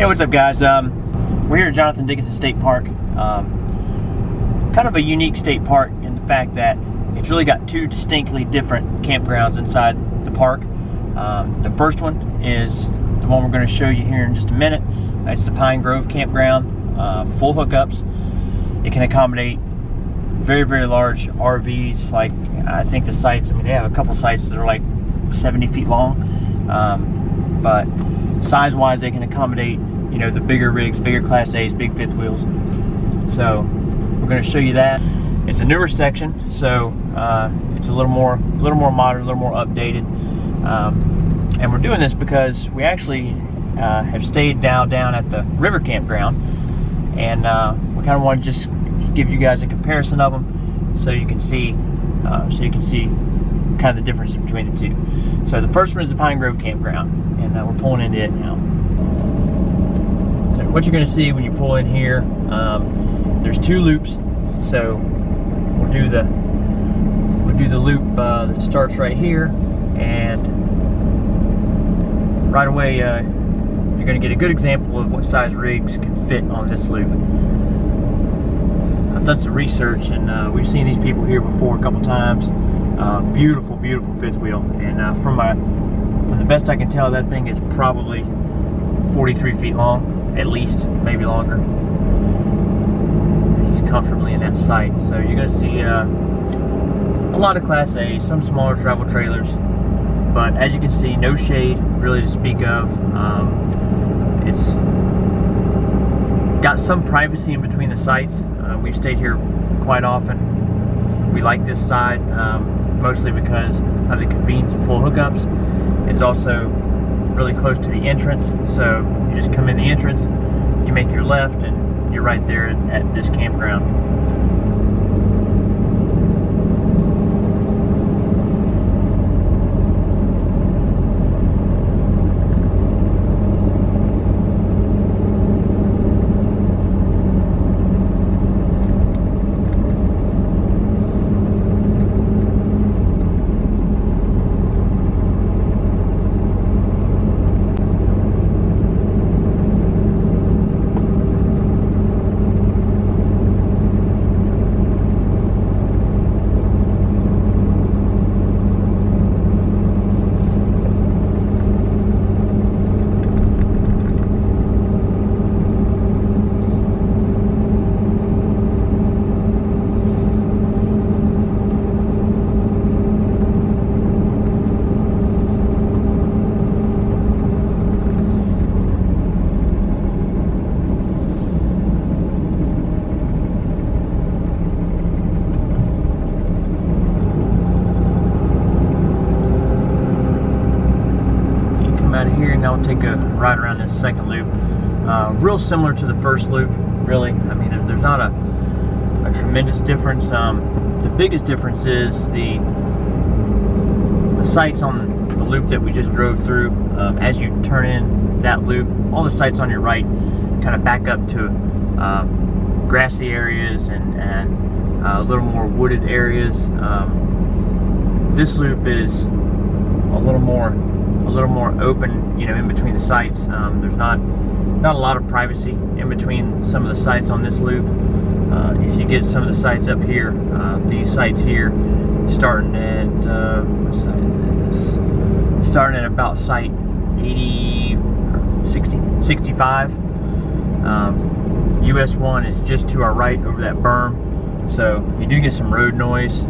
Hey, what's up, guys? We're here at Dickinson State Park. Kind of a unique state park in the fact that it's really got two distinctly different campgrounds inside the park. The first one is the one we're going to show you here in just a minute. It's the Pine Grove Campground, full hookups. It can accommodate very, very large RVs. Like, I think the sites, I mean, they have a couple sites that are like 70 feet long, but size-wise, they can accommodate, you know, the bigger rigs, bigger Class A's, big fifth wheels. So we're going to show you that. It's a newer section, so it's a little more modern, a little more updated. And we're doing this because we actually have stayed down at the River Campground, and we kind of want to just give you guys a comparison of them, so you can see kind of the difference between the two. So the first one is the Pine Grove Campground, and we're pulling into it now. So what you're going to see when you pull in here, there's two loops. So we'll do the loop that starts right here, and right away you're going to get a good example of what size rigs can fit on this loop. I've done some research, and we've seen these people here before a couple times. Beautiful, beautiful fifth wheel, and from the best I can tell, that thing is probably 43 feet long, at least, maybe longer. He's comfortably in that site. So you're going to see a lot of Class A, some smaller travel trailers, but as you can see, no shade really to speak of. It's got some privacy in between the sites. We've stayed here quite often. We like this side, mostly because of the convenience of full hookups. It's also really close to the entrance, so you just come in the entrance, you make your left, and you're right there at this campground. Out of here, and now we'll take a ride around this second loop. Real similar to the first loop, really. I mean, there's not a tremendous difference. The biggest difference is the sights on the loop that we just drove through. As you turn in that loop, all the sights on your right kind of back up to grassy areas and a little more wooded areas. This loop is a little more open, you know, in between the sites. There's not a lot of privacy in between some of the sites on this loop. If you get some of the sites up here, these sites here, starting at what site is this? Starting at about site 80, 60, 65. US 1 is just to our right over that berm, so you do get some road noise.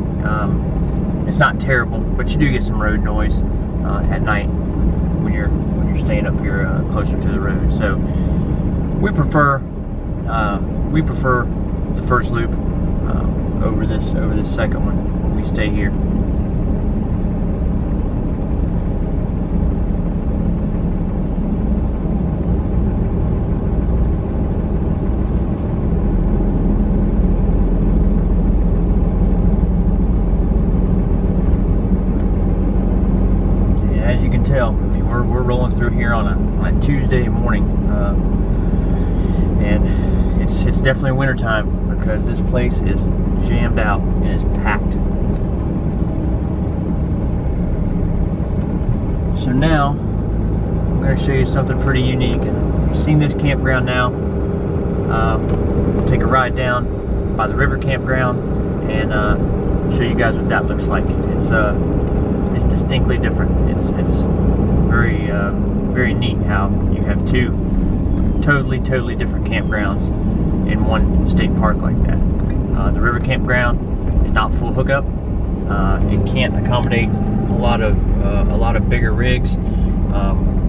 It's not terrible, but you do get some road noise at night when you're staying up here closer to the road. So we prefer the first loop over this second one when we stay here. As you can tell, I mean, we're rolling through here on a Tuesday morning, and it's definitely wintertime because this place is jammed out and is packed. So now I'm going to show you something pretty unique. you've seen this campground now. We'll take a ride down by the River Campground and show you guys what that looks like. It's distinctly different. It's very very neat how you have two totally different campgrounds in one state park like that. The River Campground is not full hookup. It can't accommodate a lot of bigger rigs.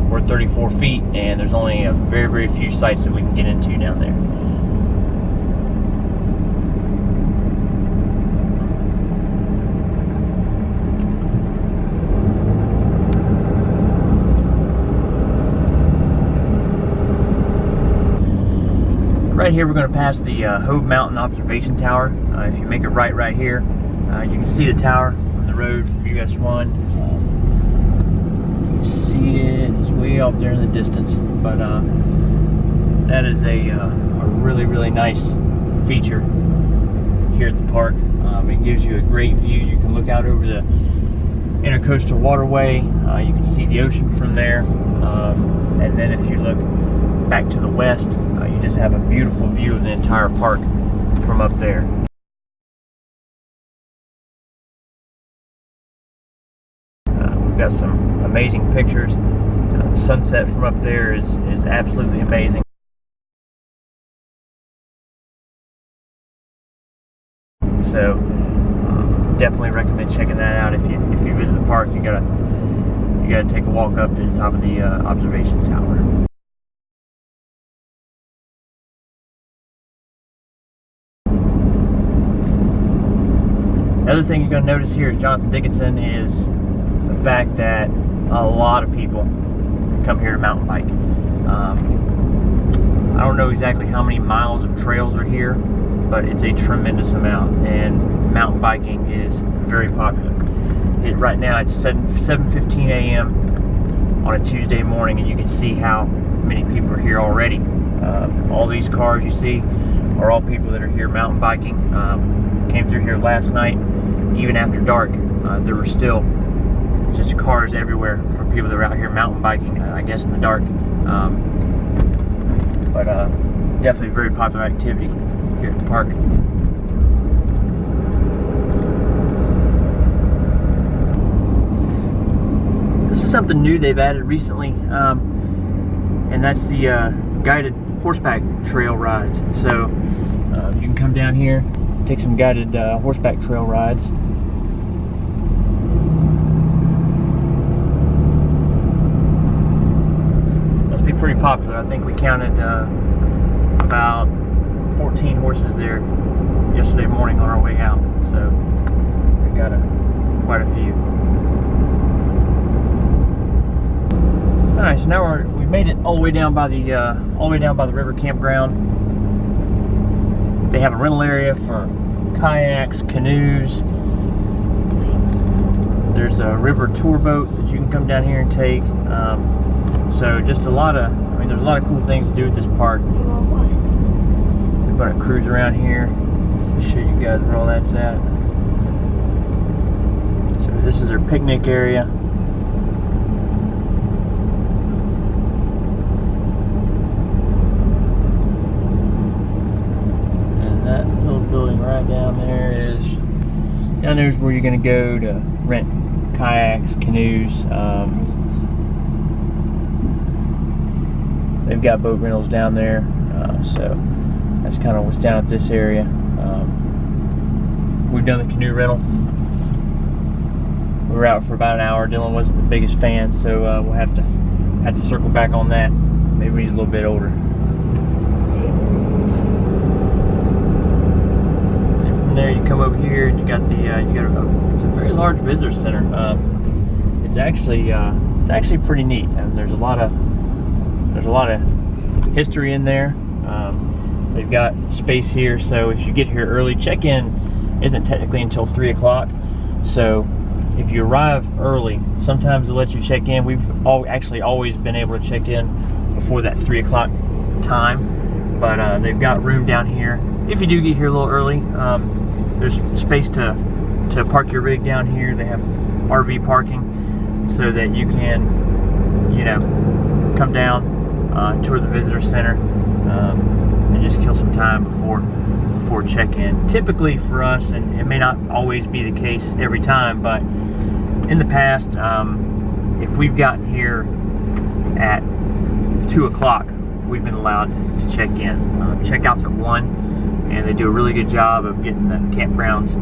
We're 34 feet, and there's only a very few sites that we can get into down there. Right here, we're going to pass the Hobe Mountain Observation Tower. If you make a right here, you can see the tower from the road from US 1. You can see it's way off there in the distance, but that is a really nice feature here at the park. It gives you a great view. You can look out over the Intercoastal Waterway. You can see the ocean from there, and then if you look back to the west, you just have a beautiful view of the entire park from up there. We've got some amazing pictures. The sunset from up there is absolutely amazing. So definitely recommend checking that out. If you visit the park, you gotta take a walk up to the top of the observation tower. The other thing you're going to notice here at Jonathan Dickinson is the fact that a lot of people come here to mountain bike. I don't know exactly how many miles of trails are here, but it's a tremendous amount, and mountain biking is very popular. Right now it's 7:15 a.m. on a Tuesday morning, and you can see how many people are here already. All these cars you see are all people that are here mountain biking. Came through here last night. Even after dark, there were still just cars everywhere for people that are out here mountain biking, I guess in the dark. But definitely a very popular activity here at the park. This is something new they've added recently, and that's the guided horseback trail rides. So you can come down here, take some guided horseback trail rides. Must be pretty popular. I think we counted about 14 horses there yesterday morning on our way out. So we got quite a few. All right, so now we've made it all the way down by the River Campground. They have a rental area for kayaks, canoes. There's a river tour boat that you can come down here and take. So just there's a lot of cool things to do at this park. We're going to cruise around here, show you guys where all that's at. So this is their picnic area. Building right down there is where you're going to go to rent kayaks, canoes. They've got boat rentals down there, so that's kind of what's down at this area. We've done the canoe rental. We were out for about an hour. Dylan wasn't the biggest fan, so we'll have to circle back on that. Maybe when he's a little bit older. There you come over here and you got it's a very large visitor center. It's actually pretty neat, and there's a lot of history in there. They've got space here, so if you get here early, check-in isn't technically until 3 o'clock. So if you arrive early, sometimes they'll let you check in. We've actually always been able to check in before that 3 o'clock time, but they've got room down here. If you do get here a little early, there's space to park your rig down here. They have RV parking so that you can, come down, tour the visitor center, and just kill some time before check-in. Typically for us, and it may not always be the case every time, but in the past, if we've gotten here at 2 o'clock, we've been allowed to check in. Checkout's at 1, and they do a really good job of getting the campgrounds,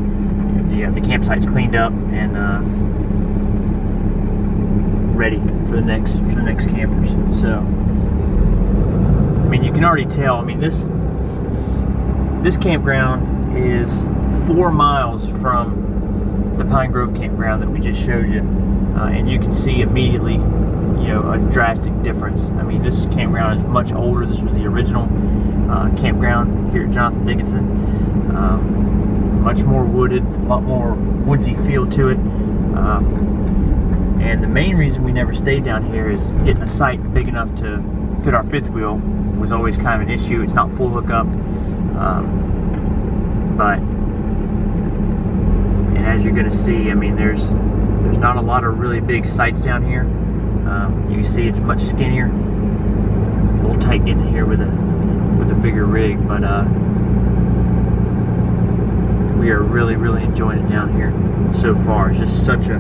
the campsites cleaned up and ready for the next campers. So, I mean, you can already tell. I mean, this campground is 4 miles from the Pine Grove campground that we just showed you, and you can see immediately, you know, a drastic difference. I mean, this campground is much older. This was the original campground here at Jonathan Dickinson. Much more wooded, a lot more woodsy feel to it. And the main reason we never stayed down here is getting a site big enough to fit our fifth wheel was always kind of an issue. It's not full hookup, and as you're going to see, I mean, there's not a lot of really big sites down here. You can see it's much skinnier, a little tight getting here with a bigger rig, but we are really enjoying it down here so far. It's just such a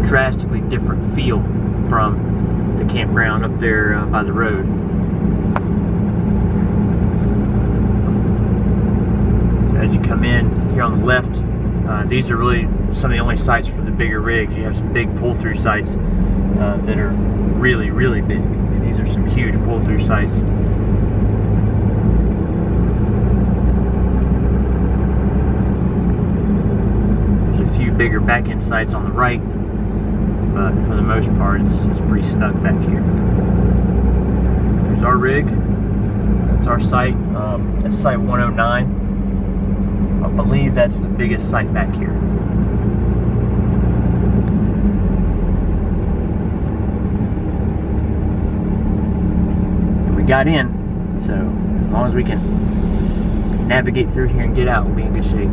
drastically different feel from the campground up there by the road. As you come in here on the left, these are really some of the only sites for the bigger rigs. You have some big pull-through sites that are really big. And these are some huge pull-through sites. There's a few bigger back-end sites on the right, but for the most part, it's pretty snug back here. There's our rig. That's our site. That's site 109. I believe that's the biggest site back here. And we got in, so as long as we can navigate through here and get out, we'll be in good shape.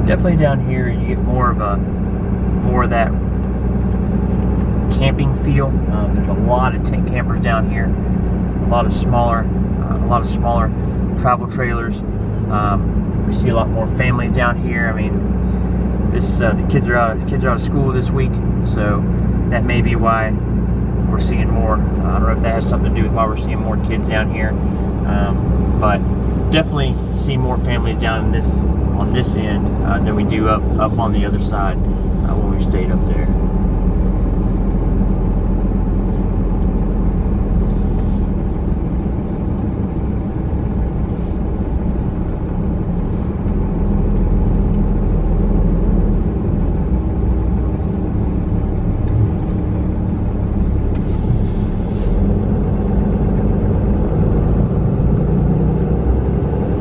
Definitely down here you get more of that camping feel. There's a lot of tent campers down here, a lot of smaller travel trailers. We see a lot more families down here. I mean, the kids are out of school this week, so that may be why we're seeing more. I don't know if that has something to do with why we're seeing more kids down here, but definitely see more families down on this end than we do up on the other side when we stayed up there.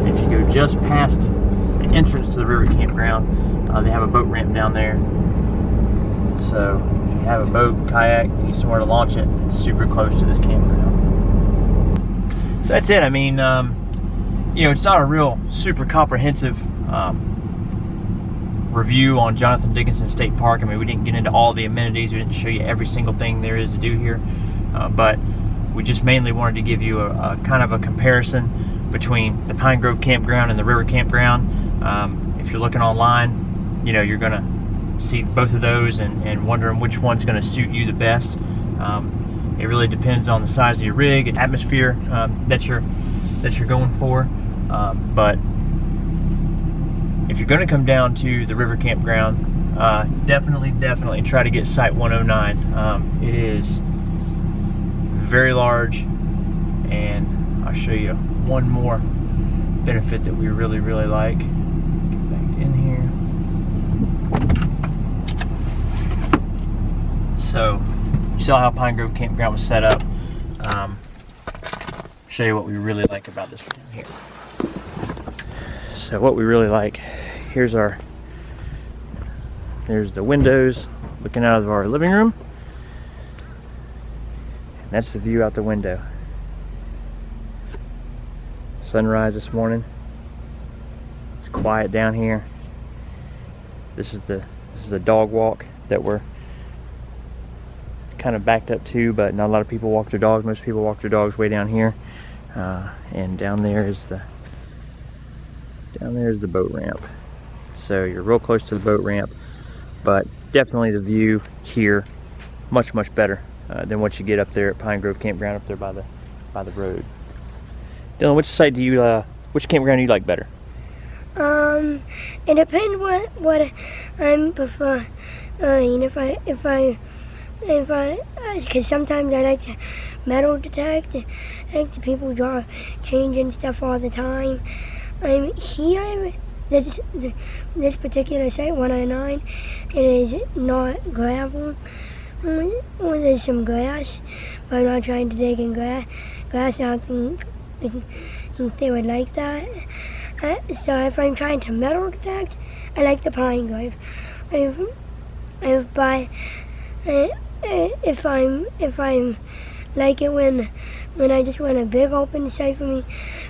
If you go just past the entrance to the River Campground, they have a boat ramp down there. So if you have a boat, kayak, you need somewhere to launch it, it's super close to this campground. So that's it. I mean, you know, it's not a real super comprehensive review on Jonathan Dickinson State Park. I mean, we didn't get into all the amenities. We didn't show you every single thing there is to do here, but we just mainly wanted to give you a kind of a comparison between the Pine Grove Campground and the River Campground. If you're looking online, you know, you're gonna see both of those and wondering which one's gonna suit you the best. It really depends on the size of your rig and atmosphere that you're going for. But if you're gonna come down to the River Campground, definitely try to get site 109. It is very large, and I'll show you one more benefit that we really like. Get back in here. So you saw how Pine Grove Campground was set up. Show you what we really like about this one here. So what we really like, there's the windows looking out of our living room. And that's the view out the window. Sunrise this morning. It's quiet down here. This is a dog walk that we're kind of backed up to, but not a lot of people walk their dogs. Most people walk their dogs way down here. And down there is the boat ramp. So you're real close to the boat ramp, but definitely the view here much better than what you get up there at Pine Grove Campground up there by the road. Dylan, which site do you which campground do you like better? It depends what I prefer. Because sometimes I like to metal detect, like the people draw changing stuff all the time. Here, this particular site, 109, it is not gravel. There's some grass, but I'm not trying to dig in grass. I don't think they would like that. So if I'm trying to metal detect, I like the Pine Grove. If I'm like it when I just want a big open site for me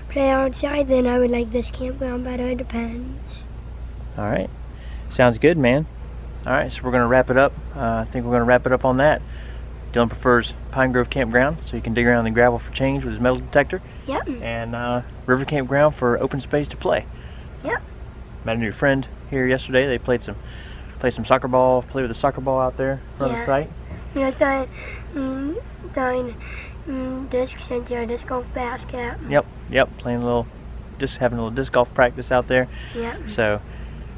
play outside, then I would like this campground better. It depends. All right, sounds good, man. All right, so we're gonna wrap it up. I think we're gonna wrap it up on that. Dylan prefers Pine Grove Campground, so he can dig around in the gravel for change with his metal detector. Yep. And River Campground for open space to play. Yep. Met a new friend here yesterday. They played some soccer ball. Played with a soccer ball out there on the site. Yeah, throwing discs into a disc golf basket. Yep. Playing having a little disc golf practice out there. Yep. So,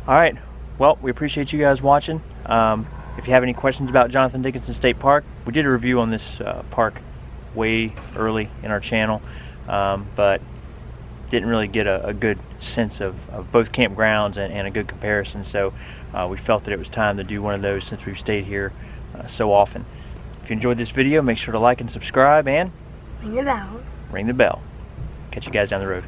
all right. Well, we appreciate you guys watching. If you have any questions about Jonathan Dickinson State Park, we did a review on this park way early in our channel, but didn't really get a good sense of both campgrounds and a good comparison. So we felt that it was time to do one of those since we've stayed here so often. If you enjoyed this video, make sure to like and subscribe and ring the bell. Ring the bell. Catch you guys down the road.